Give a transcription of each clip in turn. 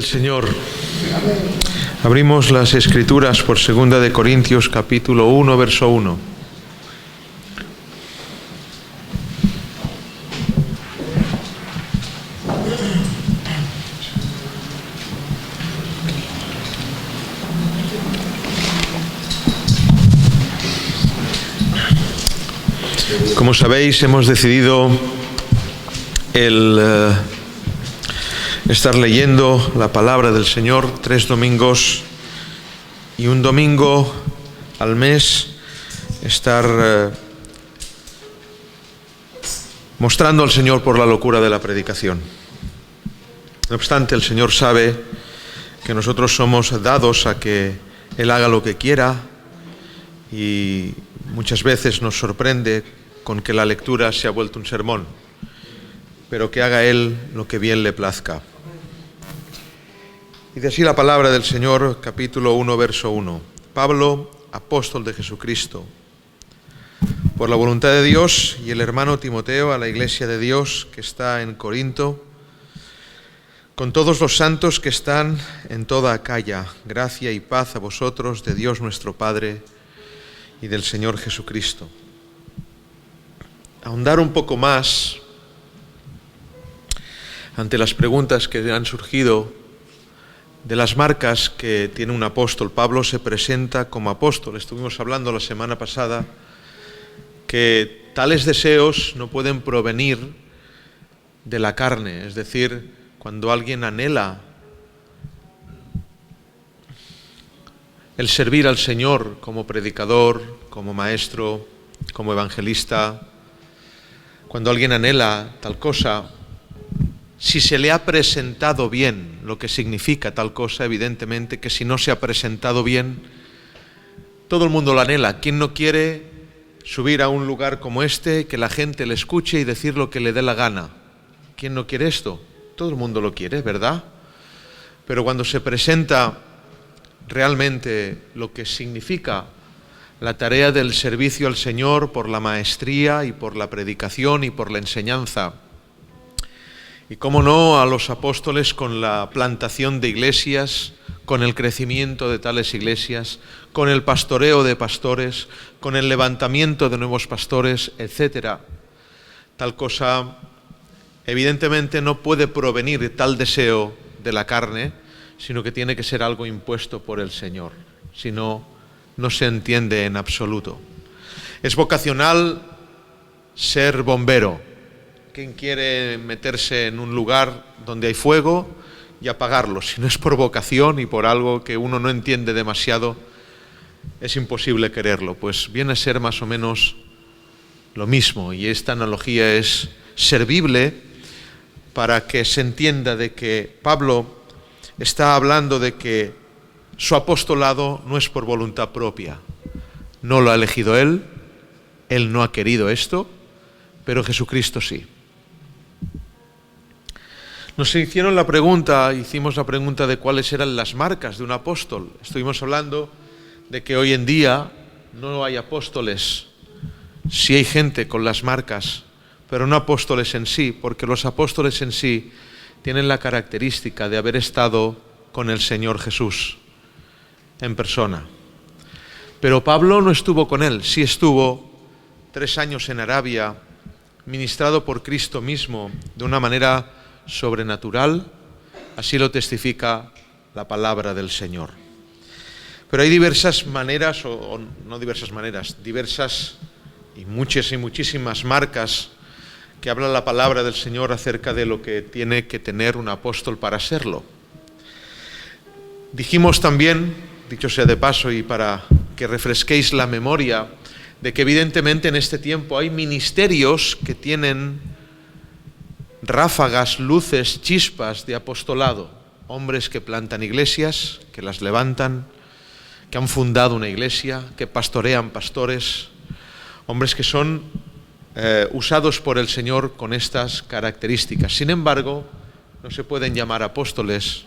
Señor. Abrimos las Escrituras por 2 de Corintios, capítulo 1, verso 1. Como sabéis, hemos decidido estar leyendo la palabra del Señor 3 domingos y un domingo al mes, estar mostrando al Señor por la locura de la predicación. No obstante, el Señor sabe que nosotros somos dados a que Él haga lo que quiera y muchas veces nos sorprende con que la lectura se ha vuelto un sermón, pero que haga Él lo que bien le plazca. Y de así la palabra del Señor, capítulo 1, verso 1. Pablo, apóstol de Jesucristo, por la voluntad de Dios, y el hermano Timoteo, a la iglesia de Dios que está en Corinto, con todos los santos que están en toda Acaya, gracia y paz a vosotros de Dios nuestro Padre y del Señor Jesucristo. Ahondar un poco más ante las preguntas que han surgido de las marcas que tiene un apóstol. Pablo se presenta como apóstol. Estuvimos hablando la semana pasada que tales deseos no pueden provenir de la carne, es decir, cuando alguien anhela el servir al Señor como predicador, como maestro, como evangelista, cuando alguien anhela tal cosa, si se le ha presentado bien lo que significa tal cosa, evidentemente que si no se ha presentado bien, todo el mundo lo anhela. ¿Quién no quiere subir a un lugar como este, que la gente le escuche y decir lo que le dé la gana? ¿Quién no quiere esto? Todo el mundo lo quiere, ¿verdad? Pero cuando se presenta realmente lo que significa la tarea del servicio al Señor por la maestría y por la predicación y por la enseñanza, y cómo no a los apóstoles con la plantación de iglesias, con el crecimiento de tales iglesias, con el pastoreo de pastores, con el levantamiento de nuevos pastores, etc. Tal cosa evidentemente no puede provenir tal deseo de la carne, sino que tiene que ser algo impuesto por el Señor. Si no, no se entiende en absoluto. Es vocacional ser bombero. ¿Quién quiere meterse en un lugar donde hay fuego y apagarlo? Si no es por vocación y por algo que uno no entiende demasiado, es imposible quererlo. Pues viene a ser más o menos lo mismo, y esta analogía es servible para que se entienda de que Pablo está hablando de que su apostolado no es por voluntad propia. No lo ha elegido él no ha querido esto, pero Jesucristo sí. Nos hicimos la pregunta de cuáles eran las marcas de un apóstol. Estuvimos hablando de que hoy en día no hay apóstoles. Sí hay gente con las marcas, pero no apóstoles en sí, porque los apóstoles en sí tienen la característica de haber estado con el Señor Jesús en persona. Pero Pablo no estuvo con él, sí estuvo 3 años en Arabia, ministrado por Cristo mismo de una manera sobrenatural, así lo testifica la palabra del Señor. Pero hay diversas maneras, diversas y muchísimas marcas que habla la palabra del Señor acerca de lo que tiene que tener un apóstol para serlo. Dijimos también, dicho sea de paso y para que refresquéis la memoria, de que evidentemente en este tiempo hay ministerios que tienen ráfagas, luces, chispas de apostolado. Hombres que plantan iglesias, que las levantan, que han fundado una iglesia, que pastorean pastores. Hombres que son usados por el Señor con estas características. Sin embargo, no se pueden llamar apóstoles,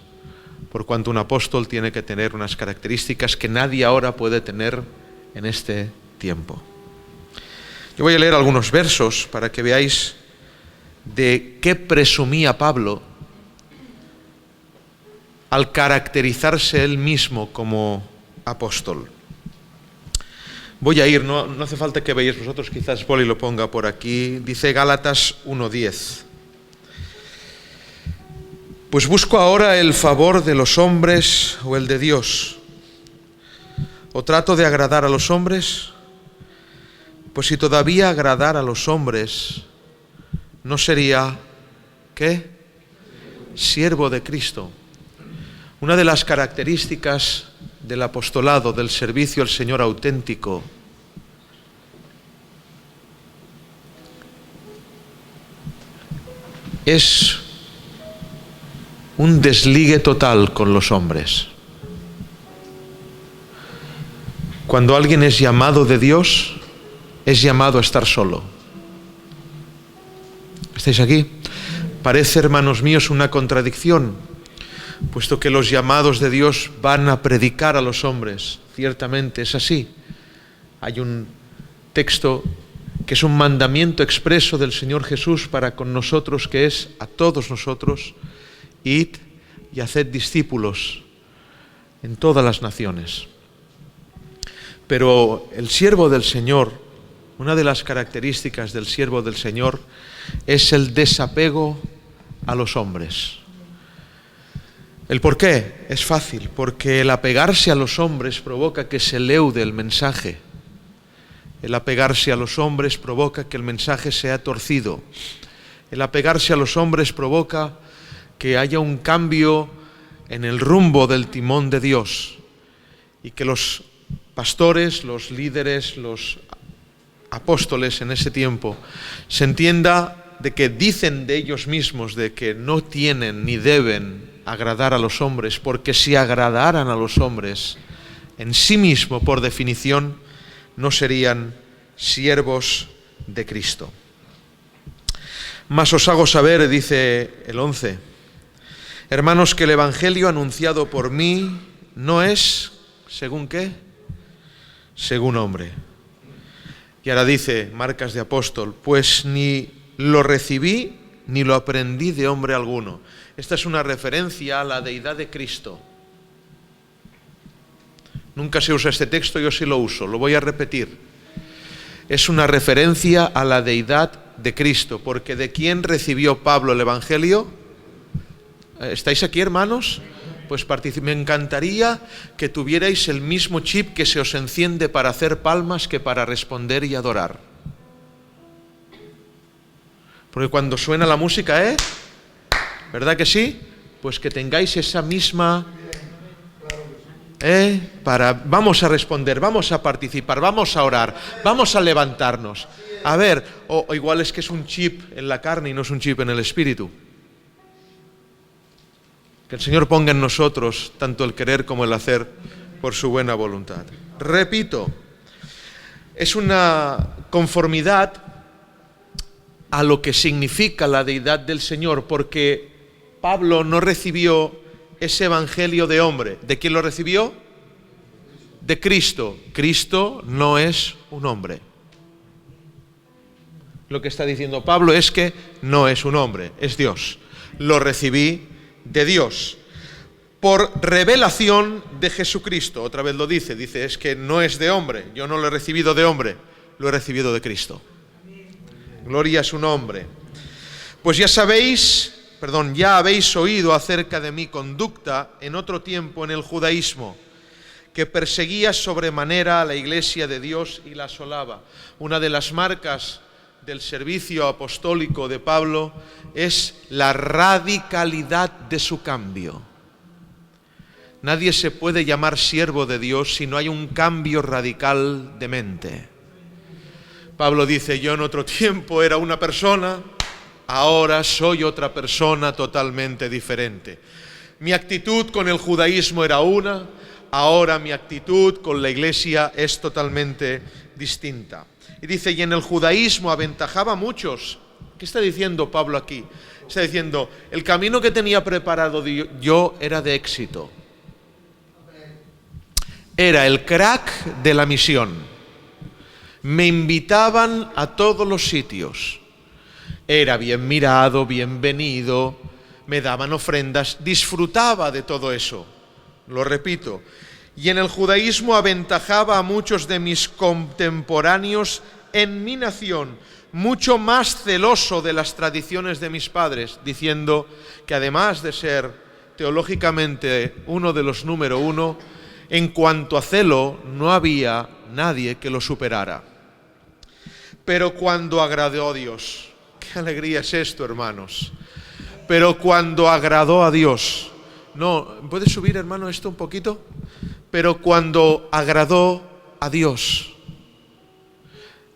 por cuanto un apóstol tiene que tener unas características que nadie ahora puede tener en este tiempo. Yo voy a leer algunos versos para que veáis de qué presumía Pablo al caracterizarse él mismo como apóstol. Voy a ir, no hace falta que veáis vosotros, quizás Poli lo ponga por aquí. Dice Gálatas 1:10. Pues busco ahora el favor de los hombres o el de Dios. ¿O trato de agradar a los hombres? Pues si todavía agradar a los hombres, ¿no sería qué? Siervo de Cristo. Una de las características del apostolado, del servicio al Señor auténtico, es un desligue total con los hombres. Cuando alguien es llamado de Dios, es llamado a estar solo. ¿Estáis aquí? Parece, hermanos míos, una contradicción, puesto que los llamados de Dios van a predicar a los hombres. Ciertamente es así. Hay un texto que es un mandamiento expreso del Señor Jesús para con nosotros, que es a todos nosotros: id y haced discípulos en todas las naciones. Pero el siervo del Señor, una de las características del siervo del Señor es el desapego a los hombres. ¿El por qué? Es fácil, porque el apegarse a los hombres provoca que se leude el mensaje. El apegarse a los hombres provoca que el mensaje sea torcido. El apegarse a los hombres provoca que haya un cambio en el rumbo del timón de Dios y que los pastores, los líderes, los apóstoles en ese tiempo se entienda de que dicen de ellos mismos de que no tienen ni deben agradar a los hombres, porque si agradaran a los hombres en sí mismo, por definición, no serían siervos de Cristo. Mas os hago saber, dice el 11, hermanos, que el evangelio anunciado por mí no es, ¿según qué? Según hombre. Y ahora dice, marcas de apóstol, pues ni lo recibí ni lo aprendí de hombre alguno. Esta es una referencia a la deidad de Cristo. Nunca se usa este texto, yo sí lo uso, lo voy a repetir. Es una referencia a la deidad de Cristo, porque ¿de quién recibió Pablo el evangelio? ¿Estáis aquí, hermanos? Pues me encantaría que tuvierais el mismo chip que se os enciende para hacer palmas que para responder y adorar. Porque cuando suena la música, ¿verdad que sí? Pues que tengáis esa misma... vamos a responder, vamos a participar, vamos a orar, vamos a levantarnos. A ver, o igual es que es un chip en la carne y no es un chip en el espíritu. Que el Señor ponga en nosotros tanto el querer como el hacer por su buena voluntad. Repito, es una conformidad a lo que significa la deidad del Señor, porque Pablo no recibió ese evangelio de hombre. ¿De quién lo recibió? De Cristo. Cristo no es un hombre. Lo que está diciendo Pablo es que no es un hombre, es Dios. Lo recibí de Dios por revelación de Jesucristo. Otra vez lo dice, es que no es de hombre. Yo no lo he recibido de hombre, lo he recibido de Cristo. Gloria a su nombre. Pues ya habéis oído acerca de mi conducta en otro tiempo en el judaísmo, que perseguía sobremanera a la iglesia de Dios y la asolaba. Una de las marcas del servicio apostólico de Pablo es la radicalidad de su cambio. Nadie se puede llamar siervo de Dios si no hay un cambio radical de mente. Pablo dice, yo en otro tiempo era una persona, ahora soy otra persona totalmente diferente. Mi actitud con el judaísmo era una, ahora mi actitud con la iglesia es totalmente distinta. Y dice, y en el judaísmo aventajaba a muchos. ¿Qué está diciendo Pablo aquí? Está diciendo, el camino que tenía preparado yo era de éxito. Era el crack de la misión. Me invitaban a todos los sitios. Era bien mirado, bienvenido, me daban ofrendas, disfrutaba de todo eso. Lo repito. Y en el judaísmo aventajaba a muchos de mis contemporáneos en mi nación, mucho más celoso de las tradiciones de mis padres, diciendo que además de ser teológicamente uno de los número uno, en cuanto a celo no había nadie que lo superara. Pero cuando agradó a Dios, qué alegría es esto, hermanos, pero cuando agradó a Dios, no, ¿puedes subir, hermano, esto un poquito? Pero cuando agradó a Dios,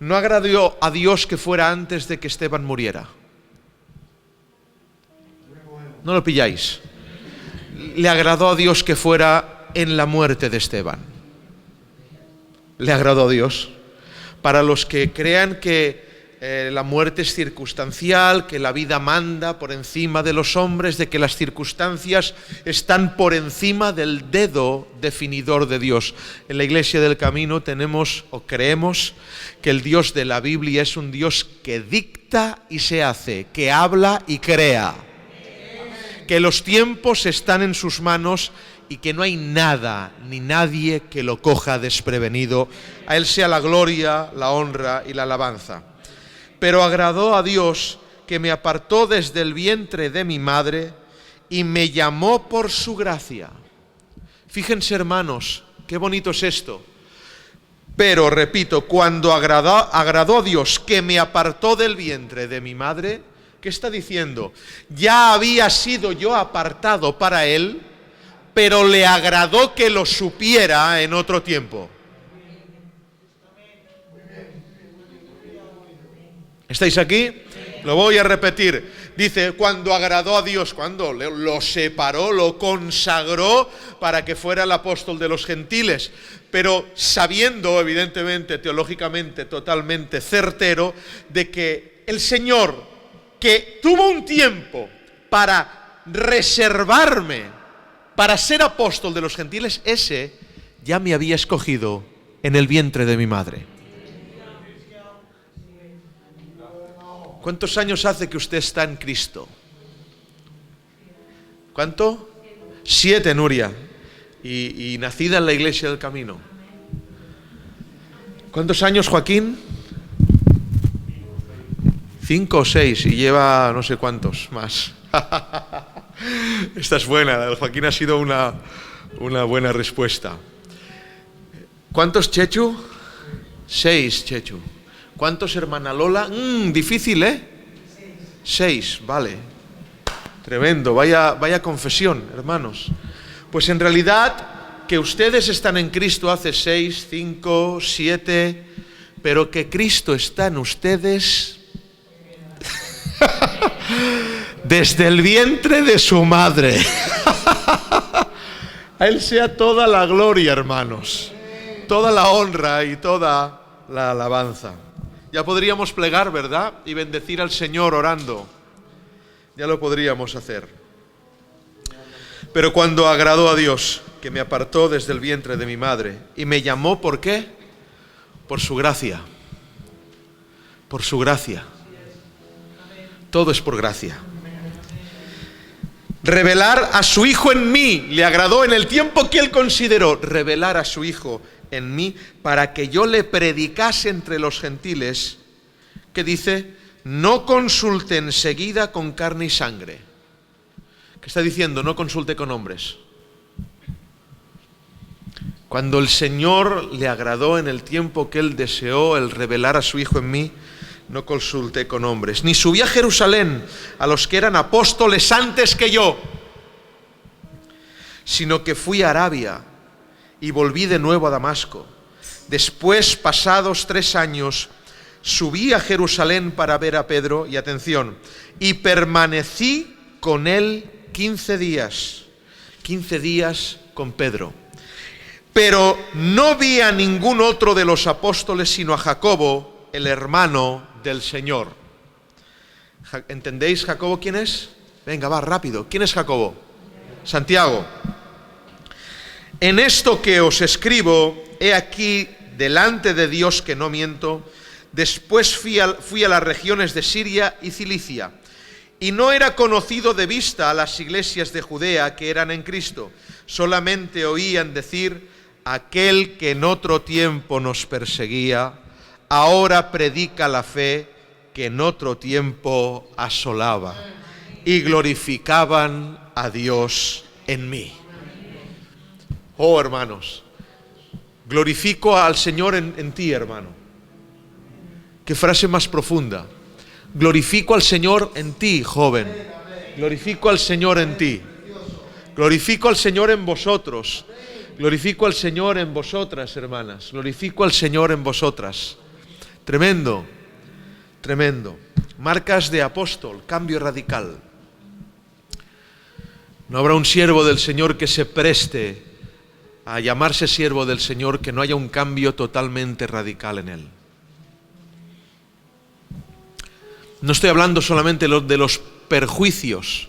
no agradó a Dios que fuera antes de que Esteban muriera. No lo pilláis. Le agradó a Dios que fuera en la muerte de Esteban. Le agradó a Dios. Para los que crean que la muerte es circunstancial, que la vida manda por encima de los hombres, de que las circunstancias están por encima del dedo definidor de Dios. En la Iglesia del Camino tenemos o creemos que el Dios de la Biblia es un Dios que dicta y se hace, que habla y crea, que los tiempos están en sus manos y que no hay nada ni nadie que lo coja desprevenido. A Él sea la gloria, la honra y la alabanza. Pero agradó a Dios que me apartó desde el vientre de mi madre y me llamó por su gracia. Fíjense, hermanos, qué bonito es esto. Pero, repito, cuando agradó a Dios que me apartó del vientre de mi madre, ¿qué está diciendo? Ya había sido yo apartado para Él, pero le agradó que lo supiera en otro tiempo. ¿Estáis aquí? Lo voy a repetir. Dice, cuando agradó a Dios, cuando lo separó, lo consagró para que fuera el apóstol de los gentiles, pero sabiendo, evidentemente, teológicamente, totalmente certero, de que el Señor, que tuvo un tiempo para reservarme, para ser apóstol de los gentiles, ese ya me había escogido en el vientre de mi madre. ¿Cuántos años hace que usted está en Cristo? ¿Cuánto? 7, Nuria. Y nacida en la Iglesia del Camino. ¿Cuántos años, Joaquín? 5 o 6 y lleva no sé cuántos más. Esta es buena, la de Joaquín ha sido una buena respuesta. ¿Cuántos, Chechu? 6, Chechu. ¿Cuántos, hermana Lola? Difícil, ¿eh? 6, vale. Tremendo, vaya confesión, hermanos. Pues en realidad, que ustedes están en Cristo hace 6, 5, 7, pero que Cristo está en ustedes desde el vientre de su madre. A Él sea toda la gloria, hermanos, toda la honra y toda la alabanza. Ya podríamos plegar, ¿verdad? Y bendecir al Señor orando. Ya lo podríamos hacer. Pero cuando agradó a Dios, que me apartó desde el vientre de mi madre, y me llamó, ¿por qué? Por su gracia. Por su gracia. Todo es por gracia. Revelar a su Hijo en mí, le agradó en el tiempo que Él consideró, revelar a su Hijo en mí, para que yo le predicase entre los gentiles, que dice, no consulte enseguida con carne y sangre. ¿Qué está diciendo? No consulte con hombres. Cuando el Señor le agradó en el tiempo que Él deseó el revelar a su Hijo en mí, no consulté con hombres, ni subí a Jerusalén a los que eran apóstoles antes que yo, sino que fui a Arabia y volví de nuevo a Damasco. Después, pasados 3 años, subí a Jerusalén para ver a Pedro, y atención, y permanecí con él 15 días. 15 días con Pedro. Pero no vi a ningún otro de los apóstoles, sino a Jacobo, el hermano del Señor. ¿Entendéis Jacobo quién es? Venga, va, rápido. ¿Quién es Jacobo? Santiago. En esto que os escribo, he aquí, delante de Dios que no miento, después fui a las regiones de Siria y Cilicia, y no era conocido de vista a las iglesias de Judea que eran en Cristo. Solamente oían decir: aquel que en otro tiempo nos perseguía, ahora predica la fe que en otro tiempo asolaba. Y glorificaban a Dios en mí. Oh, hermanos, glorifico al Señor en ti, hermano. Qué frase más profunda. Glorifico al Señor en ti, joven. Glorifico al Señor en ti. Glorifico al Señor en vosotros. Glorifico al Señor en vosotras, hermanas. Glorifico al Señor en vosotras. Tremendo, tremendo. Marcas de apóstol, cambio radical. No habrá un siervo del Señor que se preste a llamarse siervo del Señor que no haya un cambio totalmente radical en él. No estoy hablando solamente de los perjuicios.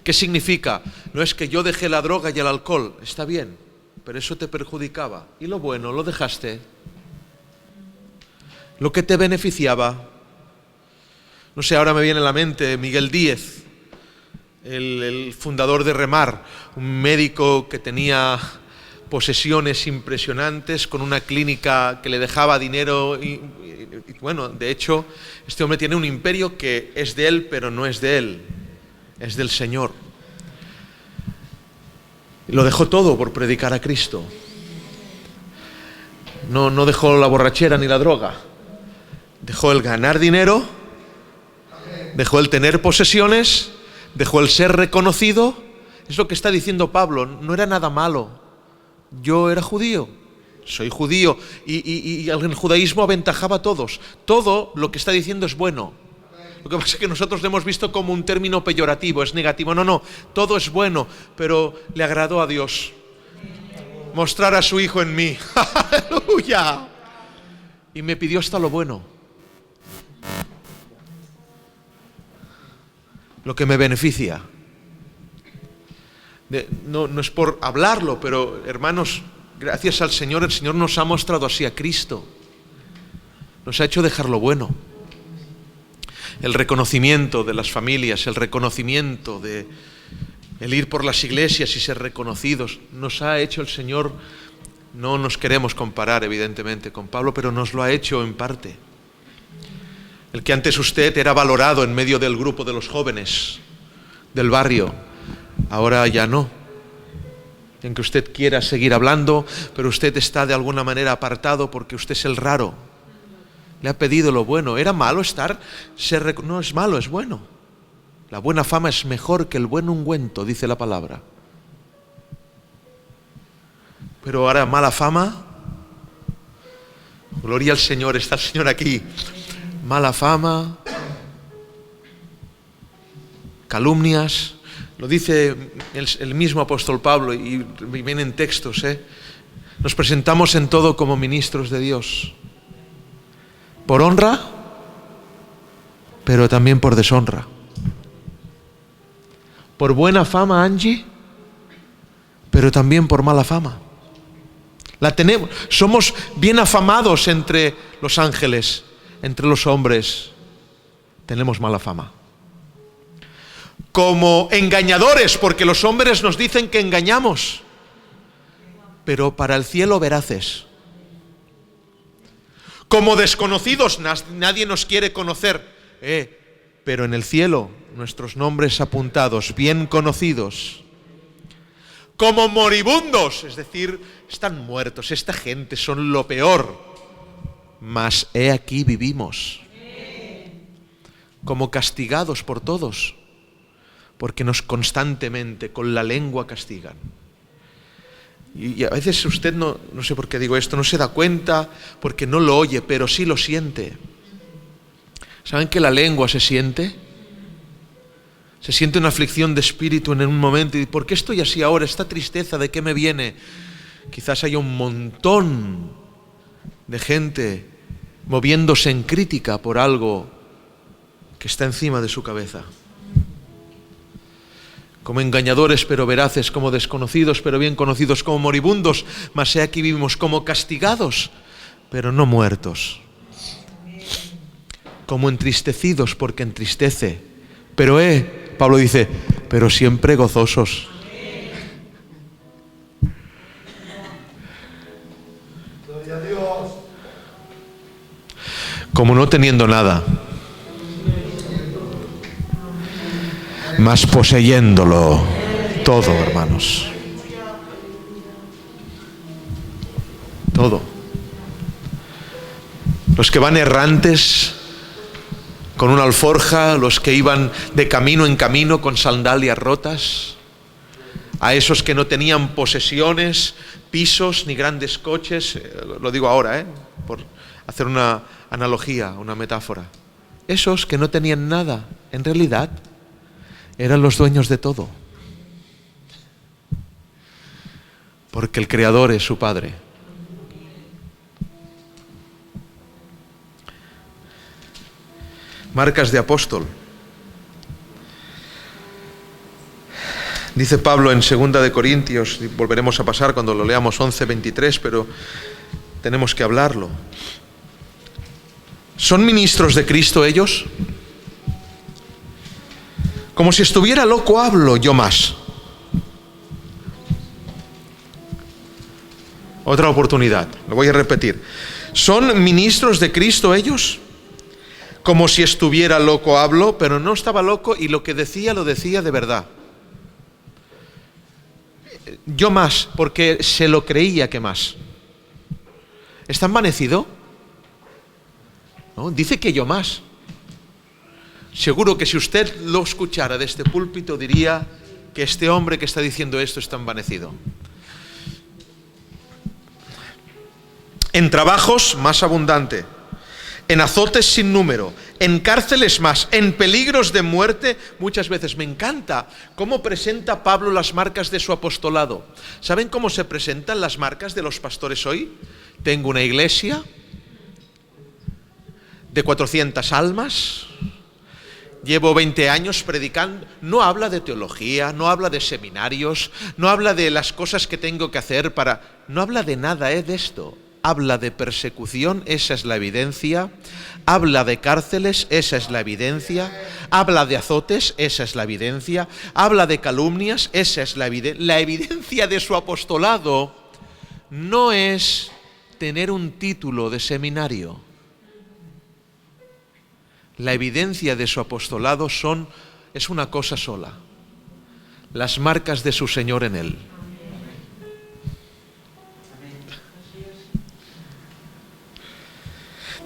¿Qué significa? No es que yo dejé la droga y el alcohol, está bien, pero eso te perjudicaba. Y lo bueno, lo dejaste. Lo que te beneficiaba. No sé, ahora me viene a la mente Miguel Díez, el fundador de Remar, un médico que tenía posesiones impresionantes, con una clínica que le dejaba dinero y bueno, de hecho, este hombre tiene un imperio que es de él, pero no es de él, es del Señor. Y lo dejó todo por predicar a Cristo. No dejó la borrachera ni la droga, dejó el ganar dinero, dejó el tener posesiones, dejó el ser reconocido. Es lo que está diciendo Pablo, no era nada malo. Yo era judío, soy judío, y el judaísmo aventajaba a todos. Todo lo que está diciendo es bueno. Lo que pasa es que nosotros lo hemos visto como un término peyorativo, es negativo. No, todo es bueno, pero le agradó a Dios mostrar a su Hijo en mí. ¡Aleluya! Y me pidió hasta lo bueno, lo que me beneficia. No es por hablarlo, pero hermanos, gracias al Señor, el Señor nos ha mostrado así a Cristo. Nos ha hecho dejar lo bueno. El reconocimiento de las familias, el reconocimiento de el ir por las iglesias y ser reconocidos, nos ha hecho el Señor. No nos queremos comparar evidentemente con Pablo, pero nos lo ha hecho en parte. El que antes usted era valorado en medio del grupo de los jóvenes del barrio, ahora ya no. En que usted quiera seguir hablando, pero usted está de alguna manera apartado porque usted es el raro. Le ha pedido lo bueno. ¿Era malo estar? No es malo, es bueno. La buena fama es mejor que el buen ungüento, dice la palabra. Pero ahora mala fama. Gloria al Señor, está el Señor aquí. Mala fama, calumnias. Lo dice el mismo apóstol Pablo y vienen textos. Nos presentamos en todo como ministros de Dios. Por honra, pero también por deshonra. Por buena fama, Angie, pero también por mala fama. La tenemos. Somos bien afamados entre los ángeles, entre los hombres. Tenemos mala fama. Como engañadores, porque los hombres nos dicen que engañamos, pero para el cielo veraces. Como desconocidos, nadie nos quiere conocer, pero en el cielo nuestros nombres apuntados, bien conocidos. Como moribundos, es decir, están muertos, esta gente son lo peor, mas he aquí vivimos. Como castigados por todos, porque nos constantemente con la lengua castigan. Y a veces usted no sé por qué digo esto, no se da cuenta porque no lo oye, pero sí lo siente. ¿Saben que la lengua se siente? Se siente una aflicción de espíritu en un momento. ¿Y por qué estoy así ahora? Esta tristeza, ¿de qué me viene? Quizás haya un montón de gente moviéndose en crítica por algo que está encima de su cabeza. Como engañadores pero veraces, como desconocidos pero bien conocidos, como moribundos, mas he aquí vivimos, como castigados pero no muertos, como entristecidos porque entristece, Pero Pablo dice, pero siempre gozosos. Como no teniendo nada, mas poseyéndolo todo, hermanos. Todo. Los que van errantes con una alforja, los que iban de camino en camino con sandalias rotas, a esos que no tenían posesiones, pisos ni grandes coches, lo digo ahora, por hacer una analogía, una metáfora. Esos que no tenían nada, en realidad, eran los dueños de todo. Porque el Creador es su Padre. Marcas de apóstol. Dice Pablo en 2 de Corintios, y volveremos a pasar cuando lo leamos 11:23, pero tenemos que hablarlo. ¿Son ministros de Cristo ellos? Como si estuviera loco hablo, yo más. Otra oportunidad, lo voy a repetir. ¿Son ministros de Cristo ellos? Como si estuviera loco hablo, pero no estaba loco y lo que decía lo decía de verdad. Yo más, porque se lo creía que más. ¿Está envanecido? ¿No? Dice que yo más. Seguro que si usted lo escuchara de este púlpito diría que este hombre que está diciendo esto está envanecido. En trabajos más abundante, en azotes sin número, en cárceles más, en peligros de muerte muchas veces. Me encanta cómo presenta Pablo las marcas de su apostolado. ¿Saben cómo se presentan las marcas de los pastores hoy? Tengo una iglesia de 400 almas, llevo 20 años predicando. No habla de teología, no habla de seminarios, no habla de las cosas que tengo que hacer para... No habla de nada de esto. Habla de persecución, esa es la evidencia. Habla de cárceles, esa es la evidencia. Habla de azotes, esa es la evidencia. Habla de calumnias, esa es la evidencia. La evidencia de su apostolado no es tener un título de seminario. La evidencia de su apostolado es una cosa sola: las marcas de su Señor en él.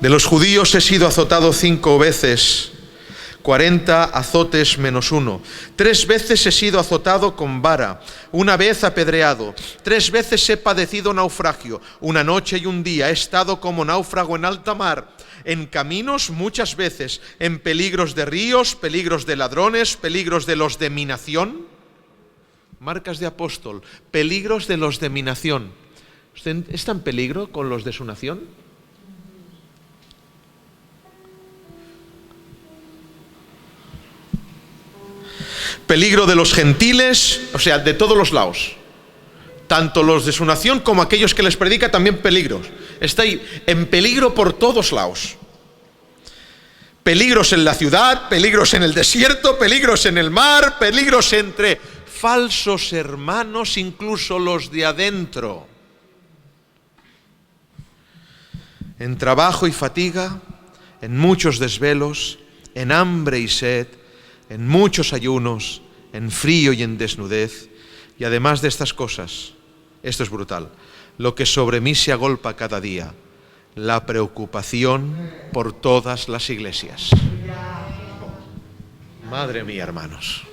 De los judíos he sido azotado 5 veces, 40 azotes menos 1. 3 veces he sido azotado con vara, 1 vez apedreado, 3 veces he padecido naufragio, 1 noche y 1 día he estado como náufrago en alta mar, en caminos muchas veces, en peligros de ríos, peligros de ladrones, peligros de los de mi nación. Marcas de apóstol, peligros de los de mi nación. ¿Usted está en peligro con los de su nación? Peligro de los gentiles, o sea, de todos los lados. Tanto los de su nación como aquellos que les predica, también peligros. Está ahí en peligro por todos lados. Peligros en la ciudad, peligros en el desierto, peligros en el mar, peligros entre falsos hermanos, incluso los de adentro. En trabajo y fatiga, en muchos desvelos, en hambre y sed, en muchos ayunos, en frío y en desnudez, y además de estas cosas, esto es brutal, lo que sobre mí se agolpa cada día, la preocupación por todas las iglesias. Madre mía, hermanos.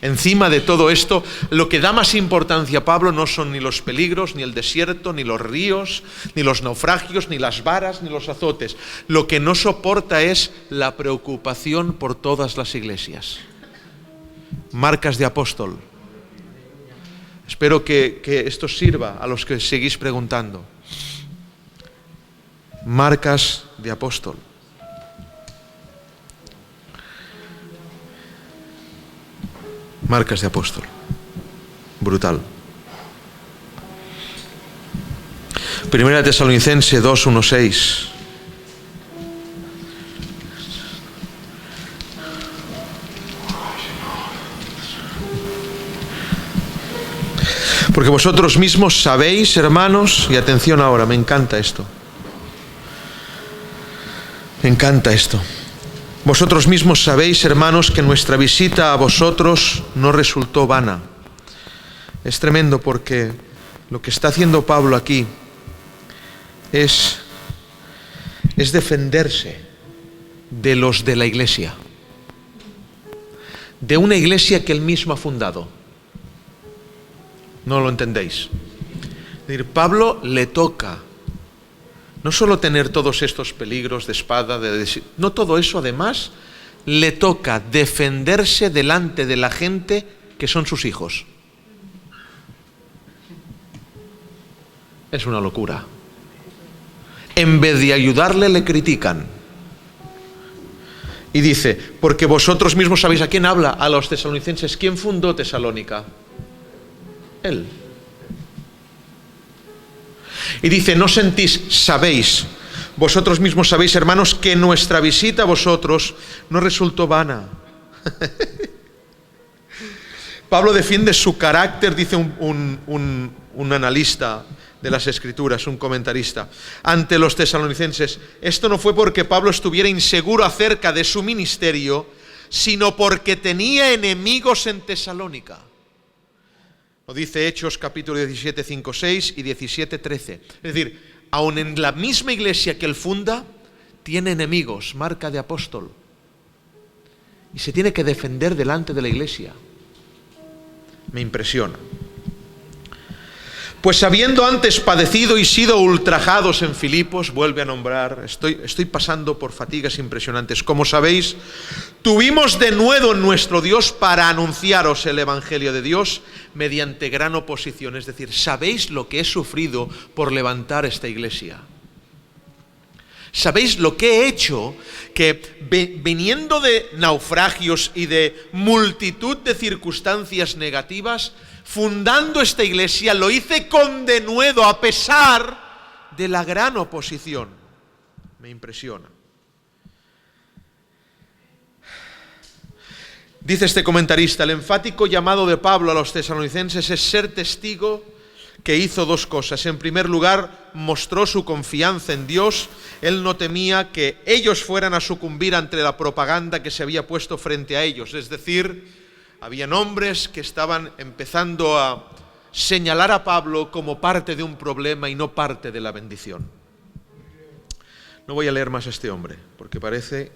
Encima de todo esto, lo que da más importancia a Pablo no son ni los peligros, ni el desierto, ni los ríos, ni los naufragios, ni las varas, ni los azotes. Lo que no soporta es la preocupación por todas las iglesias. Marcas de apóstol. Espero que esto sirva a los que seguís preguntando. Marcas de apóstol. Marcas de apóstol. Brutal. Primera Tesalonicense 2:1-6. Porque vosotros mismos sabéis, hermanos, y atención ahora, me encanta esto. Me encanta esto. Vosotros mismos sabéis, hermanos, que nuestra visita a vosotros no resultó vana. Es tremendo porque lo que está haciendo Pablo aquí es defenderse de los de la iglesia, de una iglesia que él mismo ha fundado. ¿No lo entendéis? Es decir, Pablo le toca no solo tener todos estos peligros de espada, no todo eso, además le toca defenderse delante de la gente que son sus hijos. Es una locura. En vez de ayudarle, le critican. Y dice, porque vosotros mismos sabéis a quién habla, a los tesalonicenses. ¿Quién fundó Tesalónica? Él. Y dice, no sentís, sabéis, vosotros mismos sabéis, hermanos, que nuestra visita a vosotros no resultó vana. Pablo defiende su carácter, dice un analista de las Escrituras, un comentarista, ante los tesalonicenses. Esto no fue porque Pablo estuviera inseguro acerca de su ministerio, sino porque tenía enemigos en Tesalónica. Lo dice Hechos capítulo 17, 5, 6 y 17, 13. Es decir, aun en la misma iglesia que él funda, tiene enemigos, marca de apóstol. Y se tiene que defender delante de la iglesia. Me impresiona. Pues habiendo antes padecido y sido ultrajados en Filipos, vuelve a nombrar, estoy pasando por fatigas impresionantes. Como sabéis, tuvimos denuedo en nuestro Dios para anunciaros el Evangelio de Dios mediante gran oposición. Es decir, sabéis lo que he sufrido por levantar esta iglesia. ¿Sabéis lo que he hecho? Que viniendo de naufragios y de multitud de circunstancias negativas, fundando esta iglesia, lo hice con denuedo a pesar de la gran oposición. Me impresiona. Dice este comentarista, el enfático llamado de Pablo a los tesalonicenses es ser testigo que hizo dos cosas. En primer lugar, mostró su confianza en Dios. Él no temía que ellos fueran a sucumbir ante la propaganda que se había puesto frente a ellos. Es decir, habían hombres que estaban empezando a señalar a Pablo como parte de un problema y no parte de la bendición. No voy a leer más a este hombre, porque parece...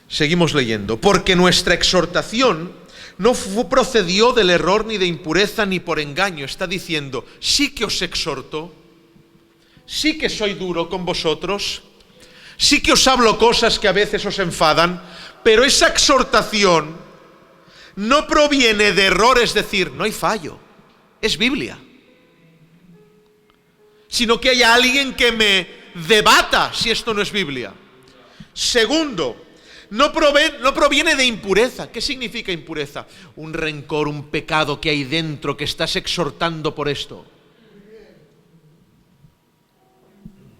Seguimos leyendo. Porque nuestra exhortación no procedió del error ni de impureza ni por engaño. Está diciendo, sí que os exhorto, sí que soy duro con vosotros, sí que os hablo cosas que a veces os enfadan, pero esa exhortación no proviene de error, es decir, no hay fallo, es Biblia. Sino que haya alguien que me debata si esto no es Biblia. Segundo, no proviene de impureza. ¿Qué significa impureza? Un rencor, un pecado que hay dentro que estás exhortando por esto.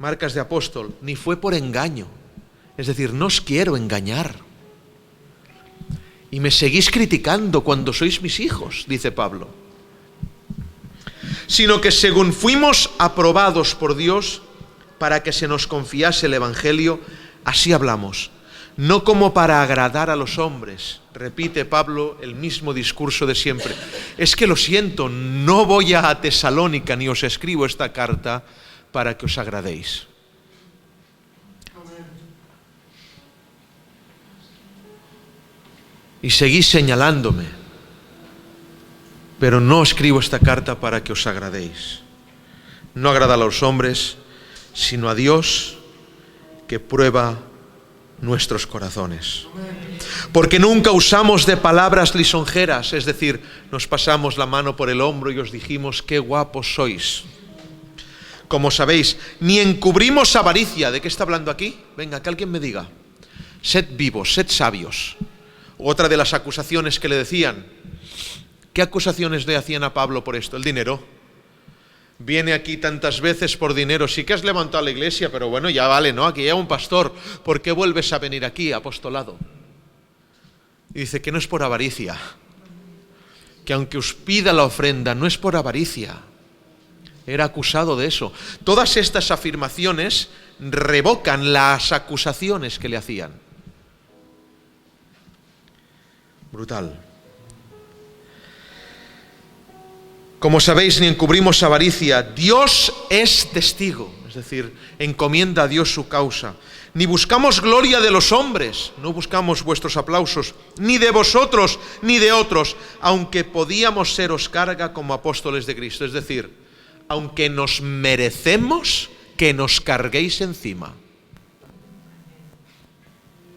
Marcas de apóstol, ni fue por engaño. Es decir, no os quiero engañar. Y me seguís criticando cuando sois mis hijos, dice Pablo. Sino que según fuimos aprobados por Dios para que se nos confiase el Evangelio, así hablamos. No como para agradar a los hombres. Repite Pablo el mismo discurso de siempre. Es que lo siento, no voy a Tesalónica ni os escribo esta carta para que os agradéis. Y seguís señalándome, pero no escribo esta carta para que os agradéis. No agrada a los hombres, sino a Dios que prueba nuestros corazones. Porque nunca usamos de palabras lisonjeras, es decir, nos pasamos la mano por el hombro y os dijimos qué guapos sois. Como sabéis, ni encubrimos avaricia. ¿De qué está hablando aquí? Venga, que alguien me diga. Sed vivos, sed sabios. Otra de las acusaciones que le decían. ¿Qué acusaciones le hacían a Pablo por esto? El dinero. Viene aquí tantas veces por dinero. Sí que has levantado la iglesia, pero bueno, ya vale, ¿no? Aquí hay un pastor. ¿Por qué vuelves a venir aquí, apostolado? Y dice que no es por avaricia. que aunque os pida la ofrenda, no es por avaricia. Era acusado de eso. Todas estas afirmaciones revocan las acusaciones que le hacían. Brutal. Como sabéis, ni encubrimos avaricia. Dios es testigo. Es decir, encomienda a Dios su causa. Ni buscamos gloria de los hombres, no buscamos vuestros aplausos, ni de vosotros, ni de otros, aunque podíamos seros carga como apóstoles de Cristo. Es decir, aunque nos merecemos que nos carguéis encima.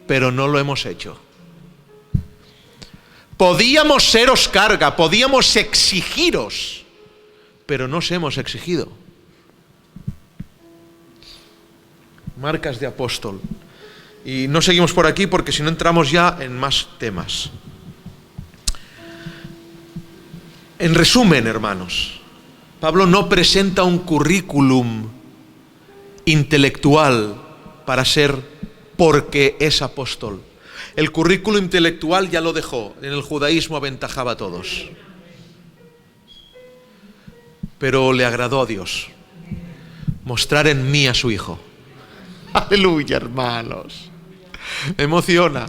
Pero no lo hemos hecho. Podíamos seros carga, podíamos exigiros, pero no os hemos exigido. Marcas de apóstol. Y no seguimos por aquí porque si no entramos ya en más temas. En resumen, hermanos, Pablo no presenta un currículum intelectual para ser porque es apóstol. El currículum intelectual ya lo dejó. En el judaísmo aventajaba a todos. Pero le agradó a Dios mostrar en mí a su Hijo. Aleluya, hermanos. Me emociona.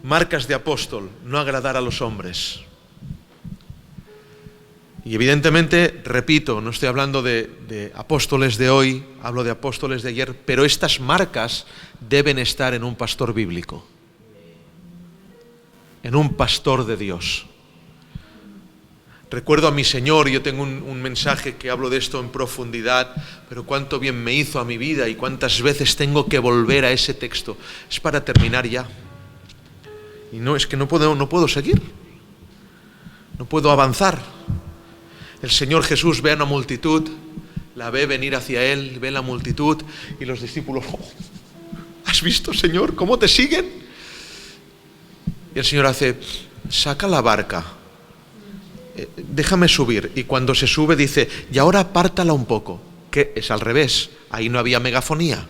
Marcas de apóstol, no agradar a los hombres. Y evidentemente, repito, no estoy hablando de apóstoles de hoy, hablo de apóstoles de ayer, pero estas marcas deben estar en un pastor bíblico, en un pastor de Dios. Recuerdo a mi Señor, yo tengo un mensaje que hablo de esto en profundidad, pero cuánto bien me hizo a mi vida y cuántas veces tengo que volver a ese texto. Es para terminar ya. Y no, es que no puedo seguir. No puedo avanzar. El Señor Jesús ve a una multitud, la ve venir hacia Él, ve la multitud y los discípulos, oh, ¿has visto, Señor, cómo te siguen? Y el Señor hace, saca la barca. Déjame subir. Y cuando se sube dice, y ahora apártala un poco, que es al revés, ahí no había megafonía.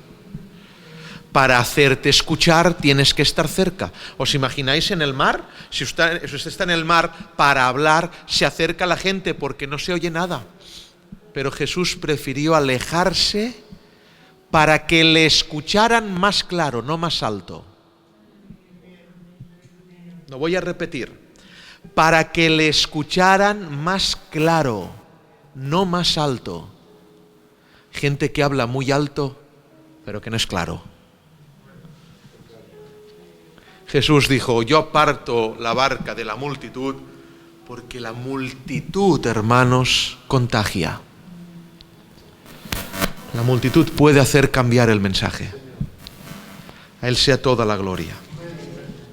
Para hacerte escuchar tienes que estar cerca. ¿Os imagináis en el mar? Si usted está en el mar, para hablar se acerca la gente porque no se oye nada. Pero Jesús prefirió alejarse para que le escucharan más claro, no más alto. No voy a repetir. Para que le escucharan más claro, no más alto. Gente que habla muy alto, pero que no es claro. Jesús dijo, yo aparto la barca de la multitud, porque la multitud, hermanos, contagia. La multitud puede hacer cambiar el mensaje. A Él sea toda la gloria.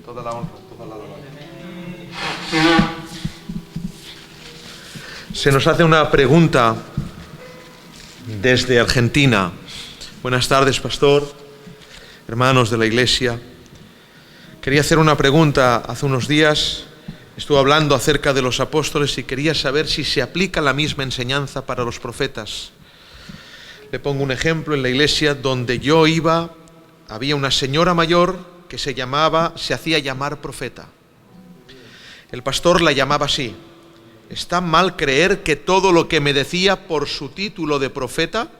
Toda la honra. Se nos hace una pregunta desde Argentina. Buenas tardes, pastor, hermanos de la iglesia. Quería hacer una pregunta. Hace unos días estuve hablando acerca de los apóstoles y quería saber si se aplica la misma enseñanza para los profetas. Le pongo un ejemplo. En la iglesia donde yo iba había una señora mayor que se hacía llamar profeta. El pastor la llamaba así. ¿Está mal creer que todo lo que me decía por su título de profeta?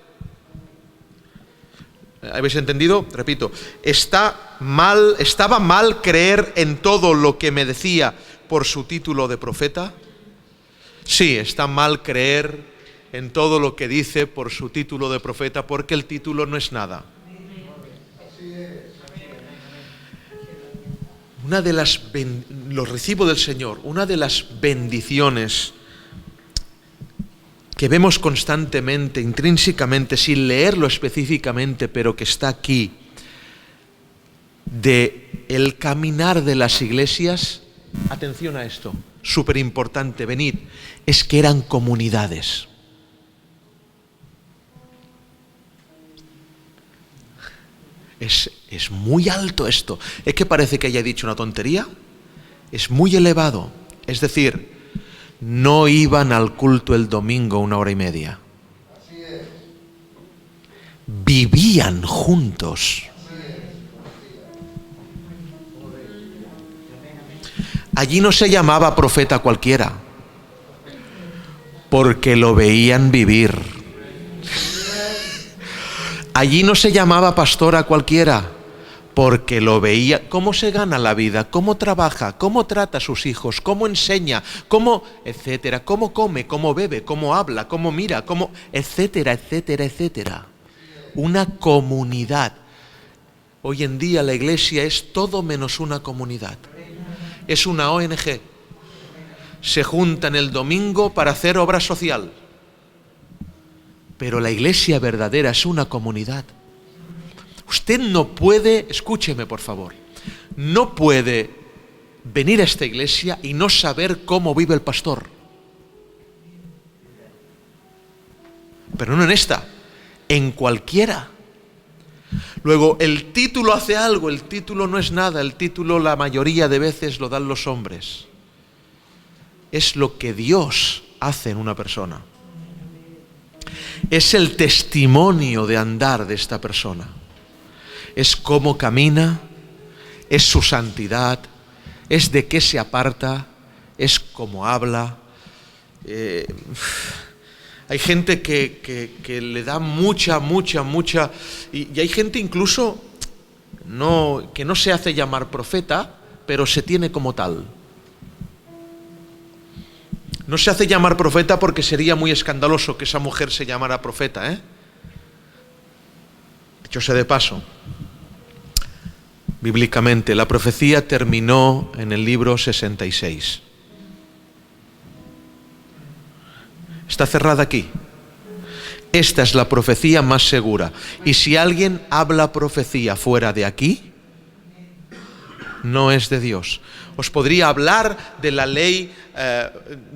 ¿Habéis entendido? Repito. ¿Estaba mal creer en todo lo que me decía por su título de profeta? Sí, está mal creer en todo lo que dice por su título de profeta, porque el título no es nada. Lo recibo del Señor, una de las bendiciones que vemos constantemente, intrínsecamente, sin leerlo específicamente, pero que está aquí, de el caminar de las iglesias, atención a esto, súper importante, venid, es que eran comunidades. Es muy alto esto. ¿Es que parece que haya dicho una tontería? Es muy elevado. Es decir, no iban al culto el domingo 1 hora y media. Vivían juntos. Allí no se llamaba profeta cualquiera, porque lo veían vivir. Allí no se llamaba pastor a cualquiera, porque lo veía. ¿Cómo se gana la vida? ¿Cómo trabaja? ¿Cómo trata a sus hijos? ¿Cómo enseña? ¿Cómo? Etcétera. ¿Cómo come? ¿Cómo bebe? ¿Cómo habla? ¿Cómo mira? ¿Cómo? Etcétera, etcétera, etcétera. Una comunidad. Hoy en día la iglesia es todo menos una comunidad. Es una ONG. Se juntan el domingo para hacer obra social. Pero la iglesia verdadera es una comunidad. Usted no puede, escúcheme por favor, no puede venir a esta iglesia y no saber cómo vive el pastor. Pero no en esta, en cualquiera. Luego, el título hace algo, el título no es nada, el título la mayoría de veces lo dan los hombres. Es lo que Dios hace en una persona. Es el testimonio de andar de esta persona. Es cómo camina, es su santidad, es de qué se aparta, es cómo habla. Hay gente que le da mucha, y hay gente incluso que no se hace llamar profeta, pero se tiene como tal. No se hace llamar profeta porque sería muy escandaloso que esa mujer se llamara profeta, Dicho sea de paso, bíblicamente, la profecía terminó en el libro 66. Está cerrada aquí. Esta es la profecía más segura. Y si alguien habla profecía fuera de aquí, no es de Dios. Os podría hablar de la ley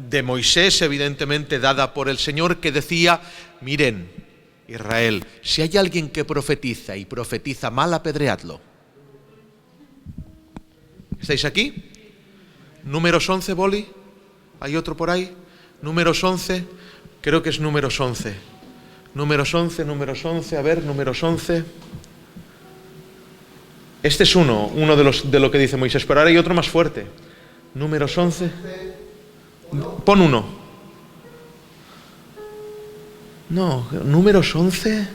de Moisés, evidentemente dada por el Señor, que decía, miren, Israel, si hay alguien que profetiza y profetiza mal, apedreadlo. ¿Estáis aquí? Números 11, Boli. ¿Hay otro por ahí? Números 11, creo que es números 11. Números 11, a ver, números 11. Este es uno de lo que dice Moisés, pero ahora hay otro más fuerte. Números 11. Pon uno. No, números 11.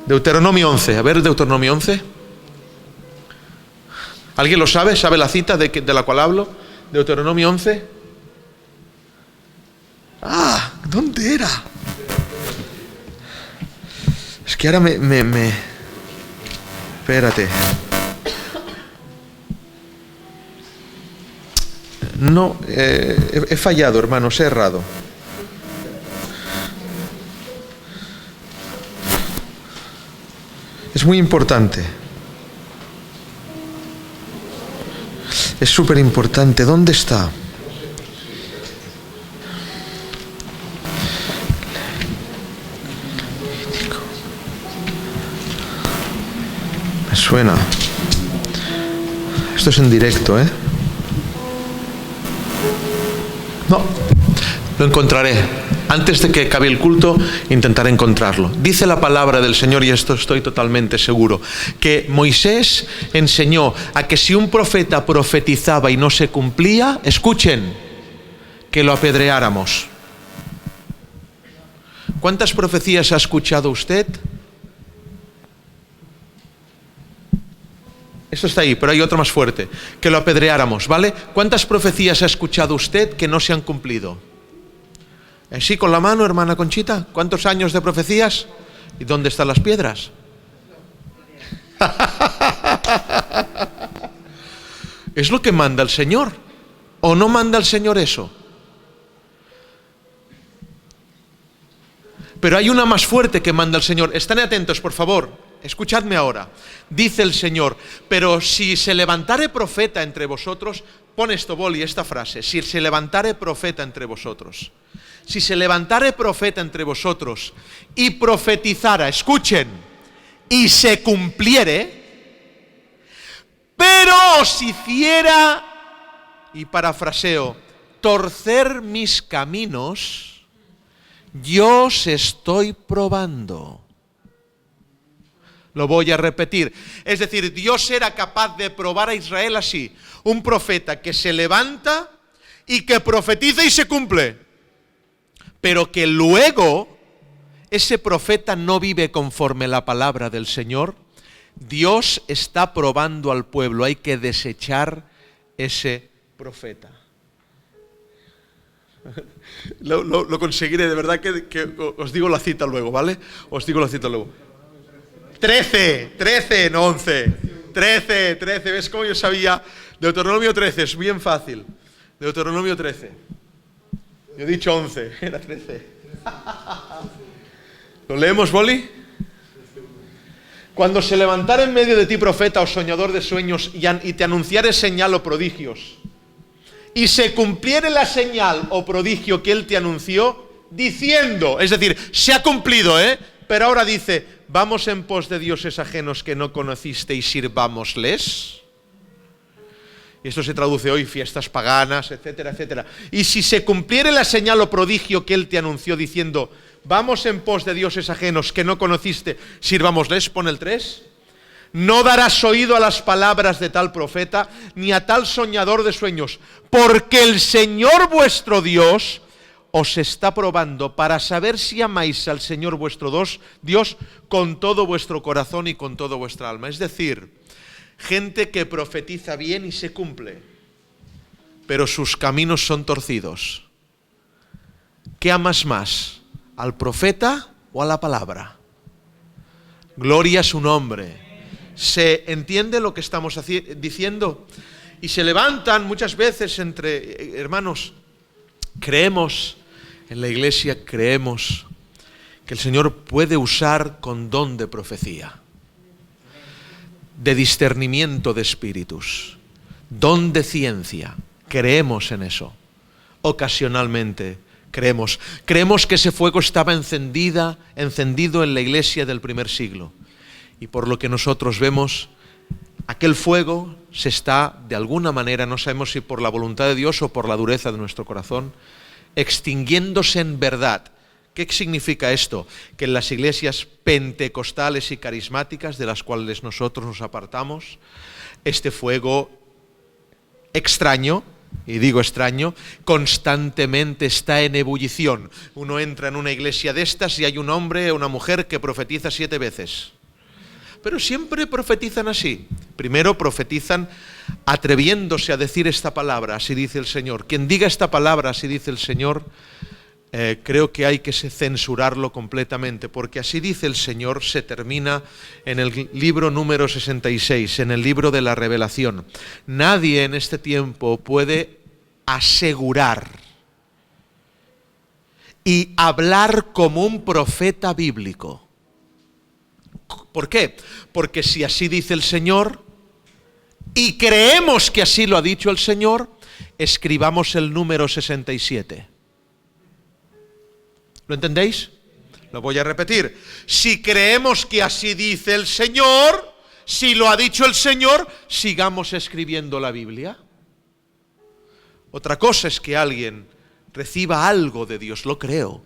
Deuteronomio 11. A ver, Deuteronomio 11. ¿Alguien lo sabe? ¿Sabe la cita de la cual hablo? Deuteronomio 11. Ah, ¿dónde era? Es que ahora me... Espérate. No, he fallado, hermanos, he errado. Es muy importante. Es súper importante. ¿Dónde está? Me suena. Esto es en directo, No, lo encontraré. Antes de que acabe el culto, intentaré encontrarlo. Dice la palabra del Señor, y esto estoy totalmente seguro, que Moisés enseñó a que si un profeta profetizaba y no se cumplía, escuchen, que lo apedreáramos. ¿Cuántas profecías ha escuchado usted? Esto está ahí, pero hay otro más fuerte, que lo apedreáramos, ¿vale? ¿Cuántas profecías ha escuchado usted que no se han cumplido? ¿Sí, con la mano, hermana Conchita? ¿Cuántos años de profecías? ¿Y dónde están las piedras? ¿Es lo que manda el Señor? ¿O no manda el Señor eso? Pero hay una más fuerte que manda el Señor. Están atentos, por favor. Escuchadme ahora. Dice el Señor, pero si se levantare profeta entre vosotros, pon esto, Boli, esta frase, si se levantare profeta entre vosotros, si se levantare profeta entre vosotros y profetizara, escuchen, y se cumpliere, pero os hiciera, y parafraseo, torcer mis caminos, yo os estoy probando. Lo voy a repetir. Es decir, Dios era capaz de probar a Israel así. Un profeta que se levanta y que profetiza y se cumple. Pero que luego ese profeta no vive conforme la palabra del Señor. Dios está probando al pueblo. Hay que desechar ese profeta. Lo conseguiré, de verdad que os digo la cita luego, ¿vale? Os digo la cita luego. 13, no 11. 13, ¿ves cómo yo sabía? Deuteronomio 13, es bien fácil. Deuteronomio 13. Yo he dicho 11, era 13. ¿Lo leemos, Boli? Cuando se levantara en medio de ti profeta o soñador de sueños y te anunciare señal o prodigios, y se cumpliere la señal o prodigio que él te anunció, diciendo, es decir, se ha cumplido, pero ahora dice, vamos en pos de dioses ajenos que no conociste y sirvámosles. Y esto se traduce hoy, fiestas paganas, etcétera, etcétera. Y si se cumpliere la señal o prodigio que él te anunció diciendo, vamos en pos de dioses ajenos que no conociste, sirvámosles, pone el 3. No darás oído a las palabras de tal profeta, ni a tal soñador de sueños, porque el Señor vuestro Dios os está probando para saber si amáis al Señor vuestro Dios con todo vuestro corazón y con toda vuestra alma. Es decir, gente que profetiza bien y se cumple, pero sus caminos son torcidos. ¿Qué amas más? ¿Al profeta o a la palabra? Gloria a su nombre. ¿Se entiende lo que estamos diciendo? Y se levantan muchas veces entre hermanos. Creemos en la iglesia, creemos que el Señor puede usar con don de profecía, de discernimiento de espíritus, don de ciencia. Creemos en eso. Ocasionalmente creemos que ese fuego estaba encendido en la iglesia del primer siglo. Y por lo que nosotros vemos, aquel fuego se está, de alguna manera, no sabemos si por la voluntad de Dios o por la dureza de nuestro corazón, extinguiéndose en verdad. ¿Qué significa esto? Que en las iglesias pentecostales y carismáticas, de las cuales nosotros nos apartamos, este fuego extraño, y digo extraño, constantemente está en ebullición. Uno entra en una iglesia de estas y hay un hombre o una mujer que profetiza 7 veces. Pero siempre profetizan así. Primero profetizan atreviéndose a decir esta palabra, así dice el Señor. Quien diga esta palabra, así dice el Señor, creo que hay que censurarlo completamente, porque así dice el Señor, se termina en el libro número 66, en el libro de la Revelación. Nadie en este tiempo puede asegurar y hablar como un profeta bíblico. ¿Por qué? Porque si así dice el Señor, y creemos que así lo ha dicho el Señor, escribamos el número 67. ¿Lo entendéis? Lo voy a repetir. Si creemos que así dice el Señor, si lo ha dicho el Señor, sigamos escribiendo la Biblia. Otra cosa es que alguien reciba algo de Dios. Lo creo.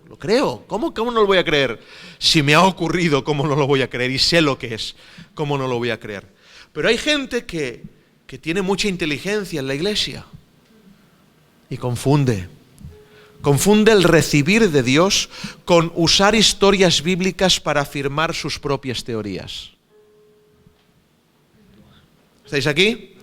¿Cómo no lo voy a creer? Si me ha ocurrido, ¿cómo no lo voy a creer? Y sé lo que es, ¿cómo no lo voy a creer? Pero hay gente que tiene mucha inteligencia en la iglesia y confunde el recibir de Dios con usar historias bíblicas para afirmar sus propias teorías. ¿Estáis aquí?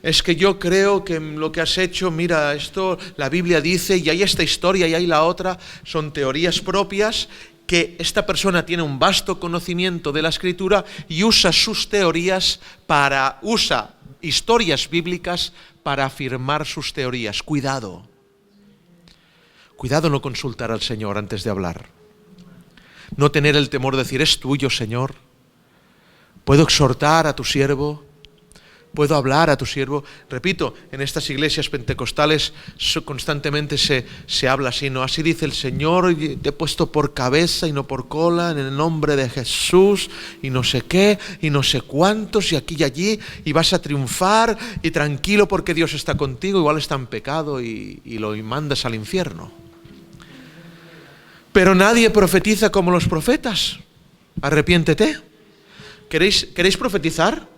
Es que yo creo que lo que has hecho, mira, esto la Biblia dice, y hay esta historia y hay la otra, son teorías propias, que esta persona tiene un vasto conocimiento de la Escritura y usa sus teorías usa historias bíblicas para afirmar sus teorías. Cuidado no consultar al Señor antes de hablar. No tener el temor de decir, es tuyo, Señor. ¿Puedo exhortar a tu siervo? ¿Puedo hablar a tu siervo? Repito, en estas iglesias pentecostales constantemente se habla así, ¿no? Así dice el Señor, y te he puesto por cabeza y no por cola, en el nombre de Jesús, y no sé qué, y no sé cuántos, y aquí y allí, y vas a triunfar, y tranquilo porque Dios está contigo, igual está en pecado y lo mandas al infierno. Pero nadie profetiza como los profetas. Arrepiéntete. ¿Queréis profetizar?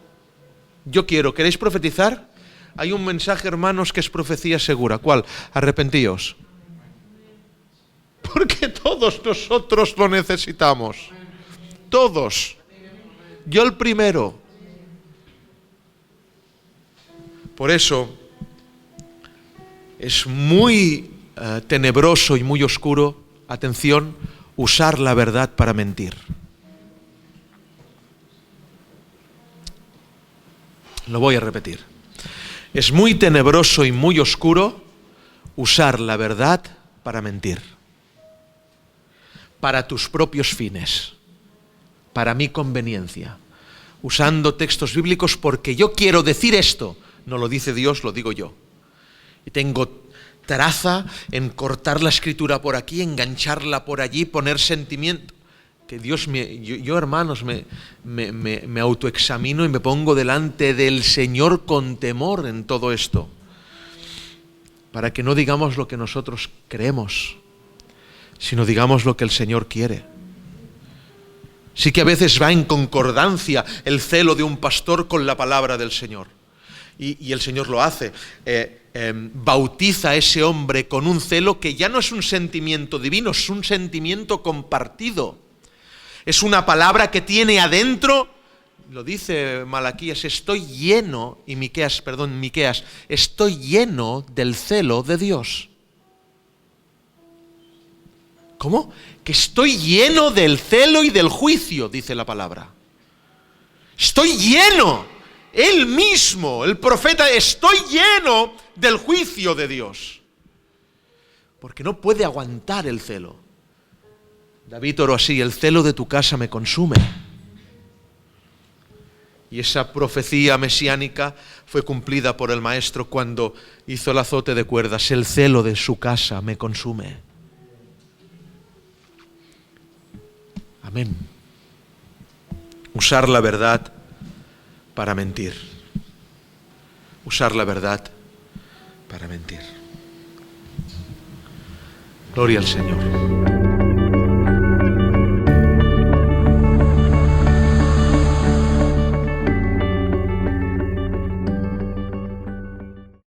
Yo quiero. ¿Queréis profetizar? Hay un mensaje, hermanos, que es profecía segura. ¿Cuál? Arrepentíos. Porque todos nosotros lo necesitamos. Todos. Yo el primero. Por eso es muy tenebroso y muy oscuro, atención, usar la verdad para mentir. Lo voy a repetir. Es muy tenebroso y muy oscuro usar la verdad para mentir. Para tus propios fines. Para mi conveniencia. Usando textos bíblicos porque yo quiero decir esto. No lo dice Dios, lo digo yo. Y tengo traza en cortar la escritura por aquí, engancharla por allí, poner sentimiento. Que Dios yo hermanos, me autoexamino y me pongo delante del Señor con temor en todo esto. Para que no digamos lo que nosotros creemos, sino digamos lo que el Señor quiere. Sí que a veces va en concordancia el celo de un pastor con la palabra del Señor. Y el Señor lo hace. Bautiza a ese hombre con un celo que ya no es un sentimiento divino, es un sentimiento compartido. Es una palabra que tiene adentro, lo dice Malaquías, estoy lleno, y Miqueas, estoy lleno del celo de Dios. ¿Cómo? Que estoy lleno del celo y del juicio, dice la palabra. Estoy lleno, él mismo, el profeta, estoy lleno del juicio de Dios. Porque no puede aguantar el celo. David oró así, el celo de tu casa me consume. Y esa profecía mesiánica fue cumplida por el Maestro cuando hizo el azote de cuerdas, el celo de su casa me consume. Amén. Usar la verdad para mentir. Usar la verdad para mentir. Gloria al Señor.